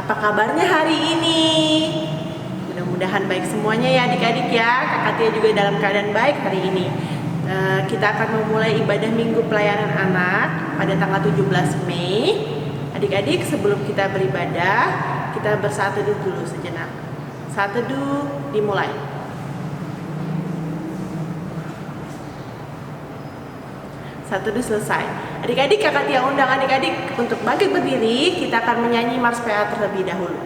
Apa kabarnya hari ini? Mudah-mudahan baik semuanya ya adik-adik ya. Kakak Tia juga dalam keadaan baik hari ini. Kita akan memulai ibadah Minggu Pelayanan Anak pada tanggal 17 Mei. Adik-adik, sebelum kita beribadah, kita bersaat teduh dulu sejenak. Saat teduh dimulai. Saat teduh selesai. Adik-adik, kakak Tia undang adik-adik untuk bangkit berdiri. Kita akan menyanyi Mars PA terlebih dahulu.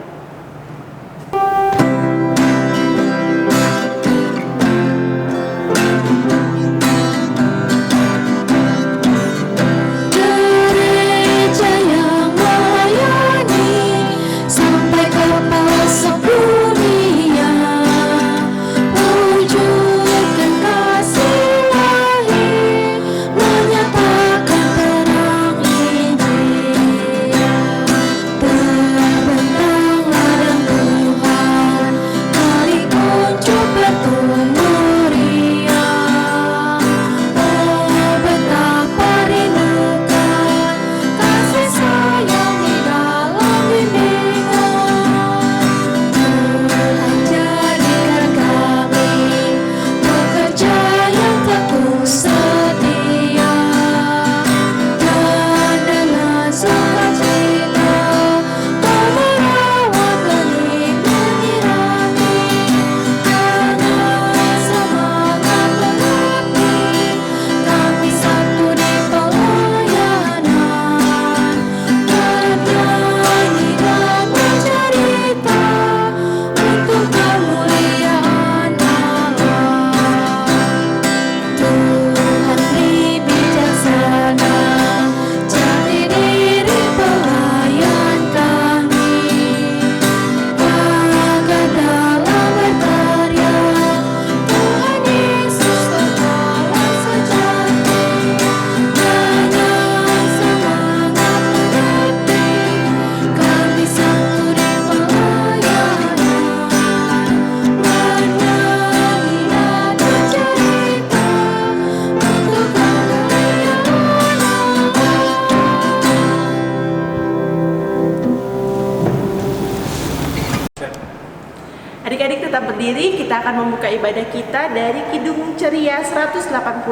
Adik-adik tetap berdiri, kita akan membuka ibadah kita dari Kidung Ceria 185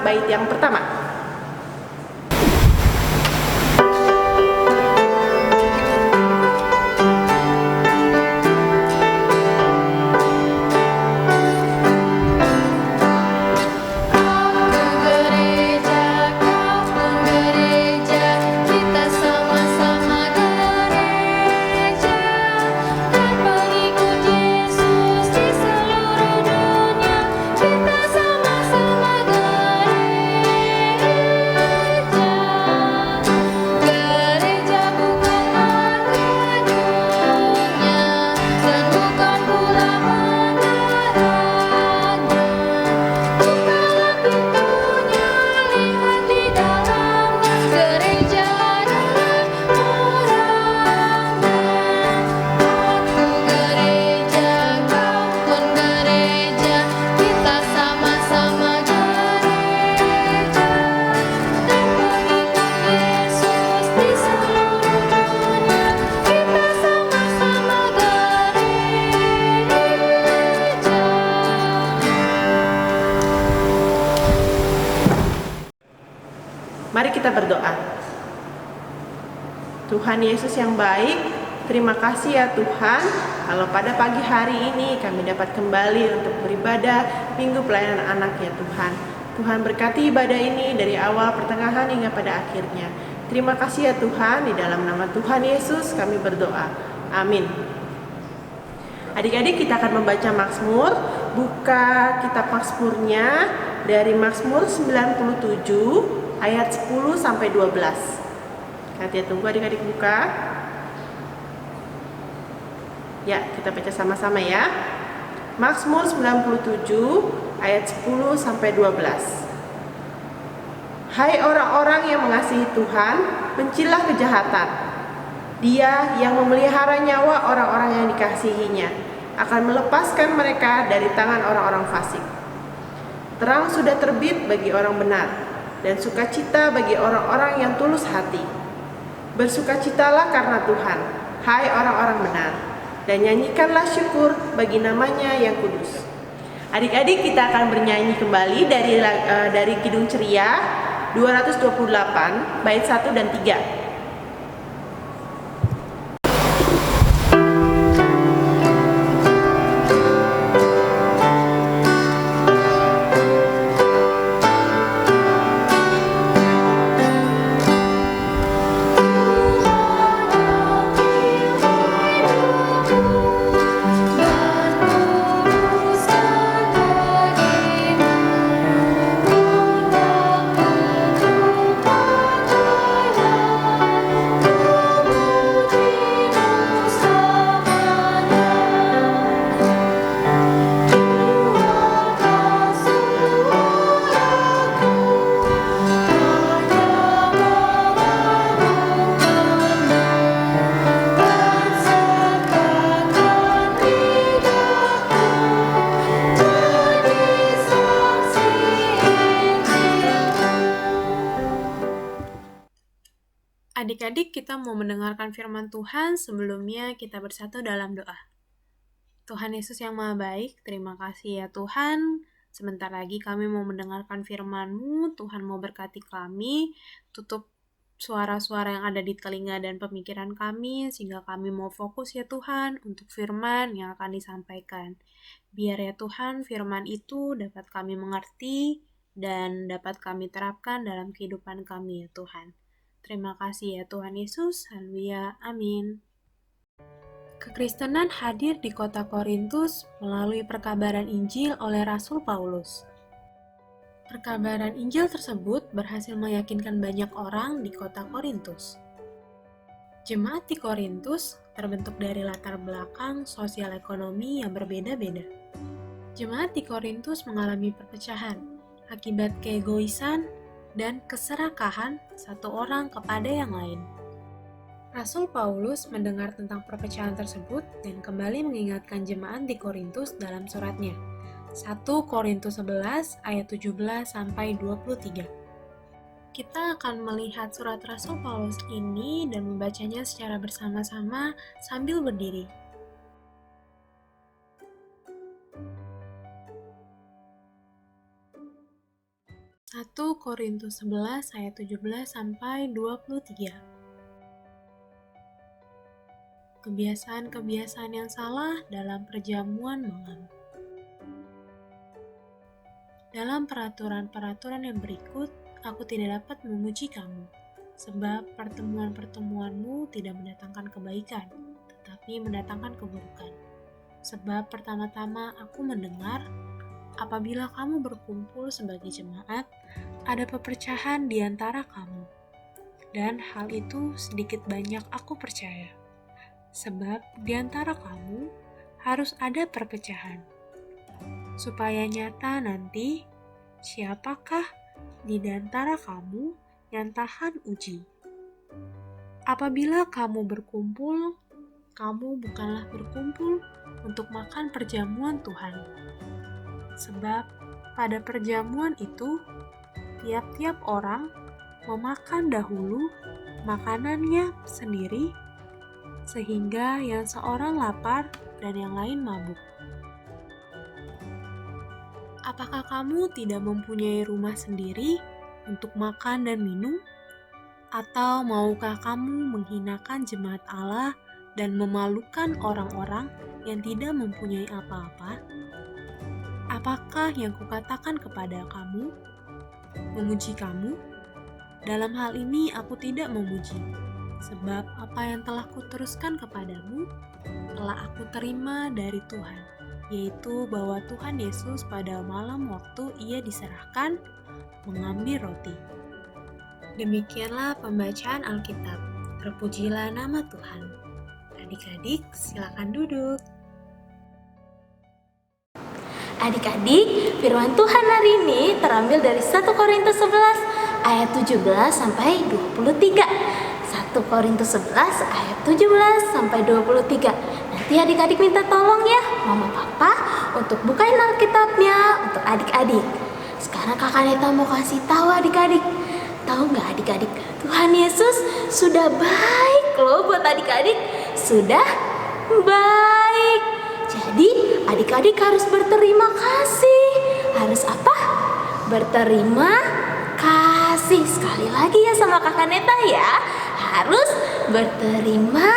bait yang pertama. Mari kita berdoa. Tuhan Yesus yang baik, terima kasih ya Tuhan, kalau pada pagi hari ini kami dapat kembali untuk beribadah Minggu Pelayanan Anak ya Tuhan. Tuhan berkati ibadah ini dari awal, pertengahan hingga pada akhirnya. Terima kasih ya Tuhan, di dalam nama Tuhan Yesus kami berdoa. Amin. Adik-adik, kita akan membaca Mazmur. Buka kitab Mazmurnya dari Mazmur 97 ayat 10 sampai 12. Nanti tunggu adik-adik buka. Ya, kita baca sama-sama ya. Mazmur 97 ayat 10 sampai 12. Hai orang-orang yang mengasihi Tuhan, bencilah kejahatan. Dia yang memelihara nyawa orang-orang yang dikasihinya akan melepaskan mereka dari tangan orang-orang fasik. Terang sudah terbit bagi orang benar, dan sukacita bagi orang-orang yang tulus hati. Bersukacitalah karena Tuhan, hai orang-orang benar, dan nyanyikanlah syukur bagi namanya yang kudus. Adik-adik, kita akan bernyanyi kembali dari Kidung Ceria 228 bait 1 dan 3. Adik-adik, kita mau mendengarkan firman Tuhan. Sebelumnya kita bersatu dalam doa. Tuhan Yesus yang Maha Baik, terima kasih ya Tuhan. Sebentar lagi kami mau mendengarkan firman-Mu. Tuhan mau berkati kami, tutup suara-suara yang ada di telinga dan pemikiran kami, sehingga kami mau fokus ya Tuhan untuk firman yang akan disampaikan. Biar ya Tuhan, firman itu dapat kami mengerti dan dapat kami terapkan dalam kehidupan kami ya Tuhan. Terima kasih ya Tuhan Yesus. Haleluya. Amin. Kekristenan hadir di kota Korintus melalui perkabaran Injil oleh Rasul Paulus. Perkabaran Injil tersebut berhasil meyakinkan banyak orang di kota Korintus. Jemaat di Korintus terbentuk dari latar belakang sosial ekonomi yang berbeda-beda. Jemaat di Korintus mengalami perpecahan akibat keegoisan dan keserakahan satu orang kepada yang lain. Rasul Paulus mendengar tentang perpecahan tersebut dan kembali mengingatkan jemaat di Korintus dalam suratnya. 1 Korintus 11 ayat 17-23. Kita akan melihat surat Rasul Paulus ini dan membacanya secara bersama-sama sambil berdiri. Satu Korintus 11 ayat 17-23. Kebiasaan-kebiasaan yang salah dalam perjamuan malam. Dalam peraturan-peraturan yang berikut, aku tidak dapat memuji kamu, sebab pertemuan-pertemuanmu tidak mendatangkan kebaikan, tetapi mendatangkan keburukan. Sebab pertama-tama aku mendengar, apabila kamu berkumpul sebagai jemaat, ada perpecahan di antara kamu. Dan hal itu sedikit banyak aku percaya. Sebab di antara kamu harus ada perpecahan. Supaya nyata nanti, siapakah di antara kamu yang tahan uji. Apabila kamu berkumpul, kamu bukanlah berkumpul untuk makan perjamuan Tuhan. Sebab pada perjamuan itu, tiap-tiap orang memakan dahulu makanannya sendiri, sehingga yang seorang lapar dan yang lain mabuk. Apakah kamu tidak mempunyai rumah sendiri untuk makan dan minum? Atau maukah kamu menghinakan jemaat Allah dan memalukan orang-orang yang tidak mempunyai apa-apa? Apakah yang kukatakan kepada kamu? Memuji kamu? Dalam hal ini aku tidak memuji, sebab apa yang telah kuteruskan kepadamu telah aku terima dari Tuhan, yaitu bahwa Tuhan Yesus pada malam waktu Ia diserahkan mengambil roti. Demikianlah pembacaan Alkitab. Terpujilah nama Tuhan. Adik-adik, silakan duduk. Adik-adik, firman Tuhan hari ini terambil dari 1 Korintus 11 ayat 17 sampai 23. 1 Korintus 11 ayat 17 sampai 23. Nanti adik-adik minta tolong ya Mama Papa untuk bukain Alkitabnya untuk adik-adik. Sekarang Kakak Neta mau kasih tahu adik-adik. Tahu nggak adik-adik? Tuhan Yesus sudah baik loh buat adik-adik. sudah baik. Jadi adik-adik harus berterima kasih. Harus apa? Berterima kasih. Sekali lagi ya sama Kakak Neta ya. Harus berterima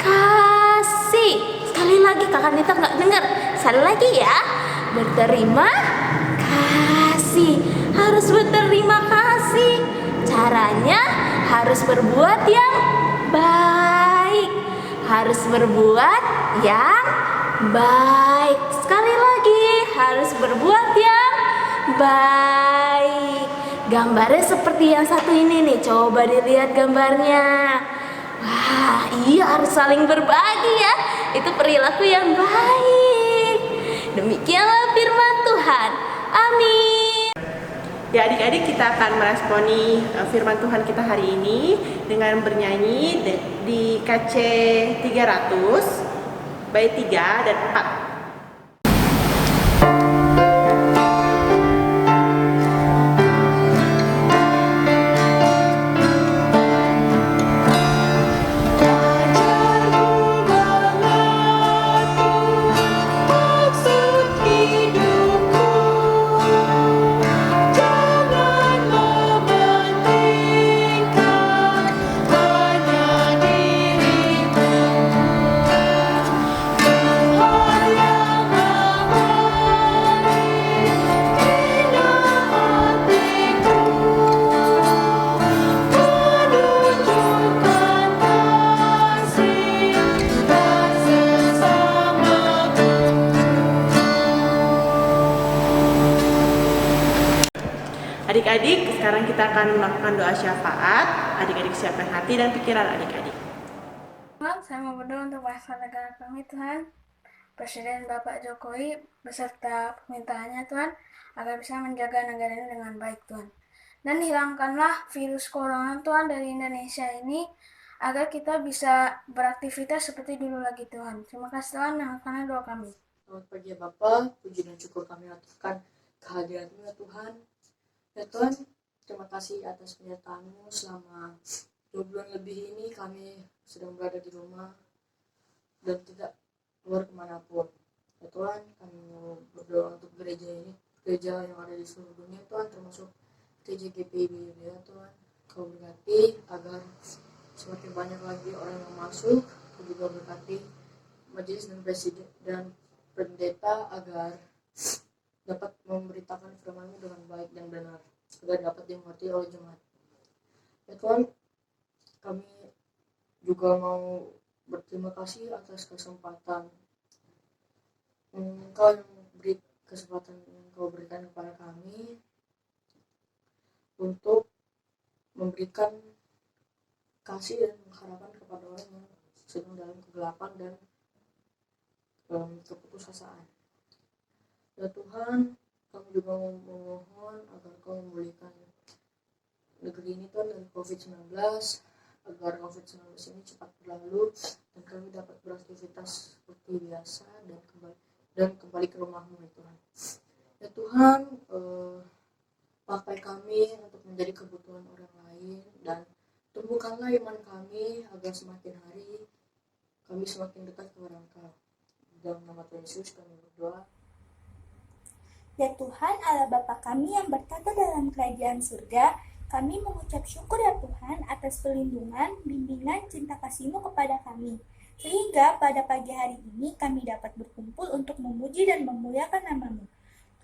kasih. Sekali lagi Kakak Neta nggak dengar. Sekali lagi ya. Berterima kasih. Harus berterima kasih. Caranya harus berbuat yang baik. Harus berbuat yang baik. Sekali lagi harus berbuat yang baik. Gambarnya seperti yang satu ini nih. Coba dilihat gambarnya. Wah, iya harus saling berbagi ya. Itu perilaku yang baik. Demikianlah firman Tuhan. Amin. Ya adik-adik, kita akan meresponi firman Tuhan kita hari ini dengan bernyanyi di KC 300 bait 3 dan 4. Adik-adik, sekarang kita akan melakukan doa syafaat. Adik-adik siapkan hati dan pikiran adik-adik. Tuhan, saya mau berdoa untuk bangsa negara kami, Tuhan. Presiden Bapak Jokowi beserta pemerintahannya, Tuhan, agar bisa menjaga negara ini dengan baik, Tuhan. Dan hilangkanlah virus corona, Tuhan, dari Indonesia ini, agar kita bisa beraktivitas seperti dulu lagi, Tuhan. Terima kasih, Tuhan, karena doa kami. Selamat pagi ya Bapak, puji dan syukur kami aturkan kehadiran-Mu ya Tuhan. Ya Tuhan, terima kasih atas penyertaan-Mu selama 2 bulan lebih ini kami sedang berada di rumah dan tidak keluar kemanapun. Ya Tuhan, kami mau berdoa untuk gereja ini, gereja yang ada di seluruh dunia Tuhan, termasuk gereja GPIB ya Tuhan. Kau berkati agar semakin banyak lagi orang yang masuk, Kau juga berkati majelis dan presiden dan pendeta agar dapat memberitakan firman-Mu dengan baik dan benar, agar dapat dimengerti oleh jemaat. Ya Tuhan, kami juga mau berterima kasih atas kesempatan Engkau yang beri kesempatan yang Kau berikan kepada kami untuk memberikan kasih dan harapan kepada orang yang sedang dalam kegelapan dan keputusasaan. Ya Tuhan, kami juga memohon agar Kau memulihkan negeri ini Tuhan dari COVID-19, agar COVID-19 ini cepat berlalu dan kami dapat beraktivitas seperti biasa dan kembali ke rumah-Mu ya Tuhan. Ya Tuhan, pakai kami untuk menjadi kebutuhan orang lain dan tumbuhkanlah iman kami agar semakin hari kami semakin dekat kepada Engkau. Dalam nama Tuhan Yesus kami berdoa. Ya Tuhan, Allah Bapa kami yang bertata dalam kerajaan surga, kami mengucap syukur ya Tuhan atas perlindungan, bimbingan, cinta kasih-Mu kepada kami. Sehingga pada pagi hari ini kami dapat berkumpul untuk memuji dan memuliakan nama-Mu.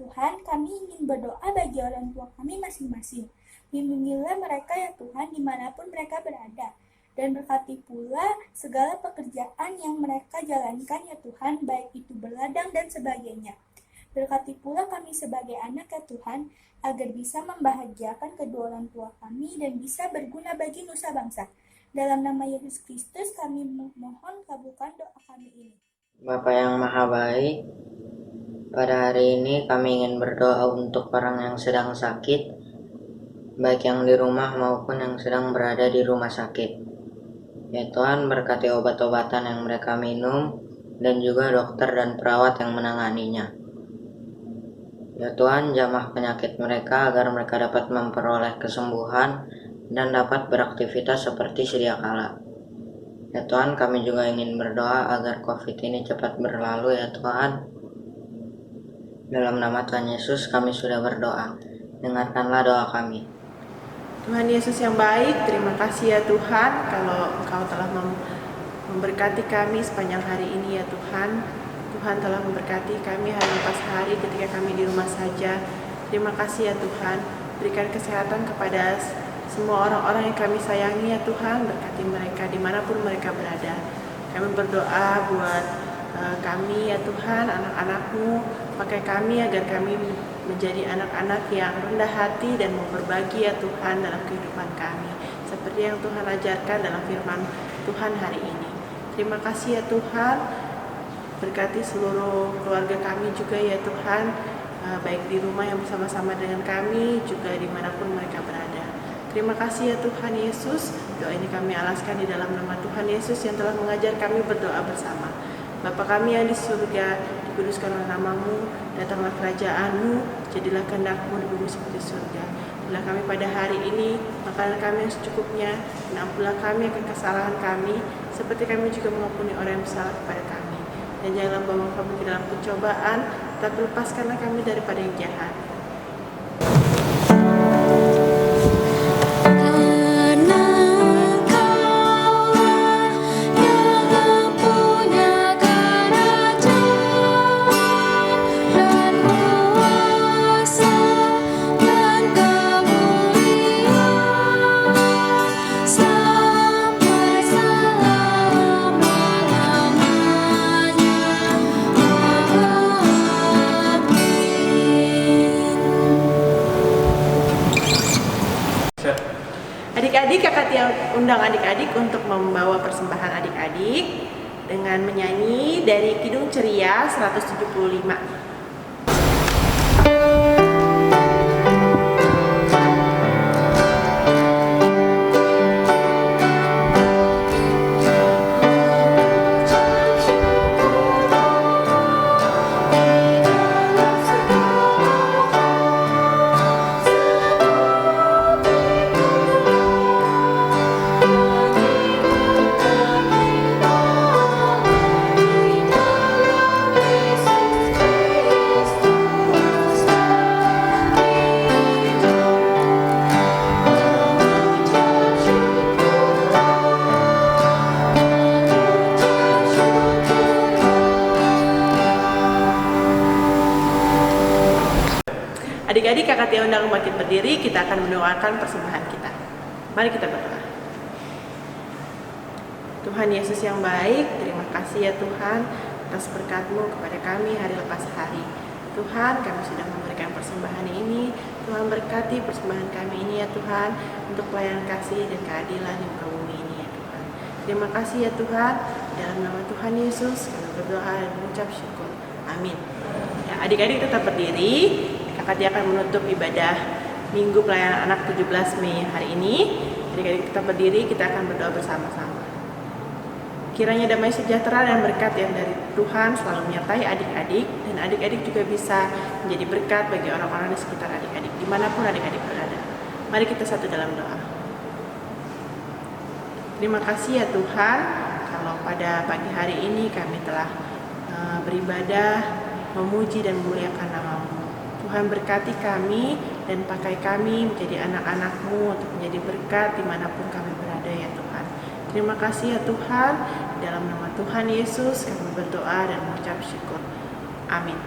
Tuhan, kami ingin berdoa bagi orang tua kami masing-masing. Bimbingilah mereka ya Tuhan dimanapun mereka berada. Dan berkati pula segala pekerjaan yang mereka jalankan ya Tuhan, baik itu berladang dan sebagainya. Berkati pula kami sebagai anak ya Tuhan, agar bisa membahagiakan kedua orang tua kami dan bisa berguna bagi nusa bangsa. Dalam nama Yesus Kristus kami mohon kabulkan doa kami ini. Bapa yang Maha Baik, pada hari ini kami ingin berdoa untuk orang yang sedang sakit, baik yang di rumah maupun yang sedang berada di rumah sakit. Ya Tuhan, berkati obat-obatan yang mereka minum dan juga dokter dan perawat yang menanganinya. Ya Tuhan, jamah penyakit mereka agar mereka dapat memperoleh kesembuhan dan dapat beraktivitas seperti sedia kala. Ya Tuhan, kami juga ingin berdoa agar COVID ini cepat berlalu ya Tuhan. Dalam nama Tuhan Yesus kami sudah berdoa. Dengarkanlah doa kami. Tuhan Yesus yang baik, terima kasih ya Tuhan kalau Engkau telah memberkati kami sepanjang hari ini ya Tuhan. Tuhan telah memberkati kami hari lepas hari ketika kami di rumah saja. Terima kasih ya Tuhan, berikan kesehatan kepada semua orang-orang yang kami sayangi ya Tuhan, berkati mereka dimanapun mereka berada. Kami berdoa buat kami ya Tuhan, anak-anak-Mu, pakai kami agar kami menjadi anak-anak yang rendah hati dan mau berbagi ya Tuhan dalam kehidupan kami, seperti yang Tuhan ajarkan dalam firman Tuhan hari ini. Terima kasih ya Tuhan, berkati seluruh keluarga kami juga ya Tuhan, baik di rumah yang bersama-sama dengan kami, juga dimanapun mereka berada. Terima kasih ya Tuhan Yesus, doa ini kami alaskan di dalam nama Tuhan Yesus yang telah mengajar kami berdoa bersama. Bapa kami yang di surga, dikuduskanlah nama-Mu, datanglah kerajaan-Mu, jadilah kehendak-Mu di bumi seperti surga. Berilah kami pada hari ini makanan kami yang secukupnya, dan ampunilah kami akan kesalahan kami, seperti kami juga mengampuni orang yang bersalah kepada kami. Dan janganlah bawa kami ke dalam pencobaan, tetapi lepaskanlah kami daripada yang jahat. Adik-adik, kakak Tia undang adik-adik untuk membawa persembahan adik-adik dengan menyanyi dari Kidung Ceria 175. Adik-adik, kakak Tia undang bangkit berdiri, kita akan mendoakan persembahan kita. Mari kita berdoa. Tuhan Yesus yang baik, terima kasih ya Tuhan atas berkat-Mu kepada kami hari lepas hari. Tuhan, kami sudah memberikan persembahan ini. Tuhan berkati persembahan kami ini ya Tuhan, untuk pelayanan kasih dan keadilan di muka bumi ini ya Tuhan. Terima kasih ya Tuhan, dalam nama Tuhan Yesus kami berdoa dan mengucap syukur. Amin. Ya, adik-adik tetap berdiri. Kakak Tia akan menutup ibadah Minggu Pelayanan Anak 17 Mei hari ini. Adik-adik tetap berdiri, kita akan berdoa bersama-sama. Kiranya damai sejahtera dan berkat yang dari Tuhan selalu menyertai adik-adik, dan adik-adik juga bisa menjadi berkat bagi orang-orang di sekitar adik-adik, dimanapun adik-adik berada. Mari kita satu dalam doa. Terima kasih ya Tuhan, kalau pada pagi hari ini kami telah beribadah, memuji dan memuliakan nama-Mu. Tuhan berkati kami dan pakai kami menjadi anak-anak-Mu untuk menjadi berkat dimanapun kami berada ya Tuhan. Terima kasih ya Tuhan, dalam nama Tuhan Yesus kami berdoa dan mengucap syukur. Amin.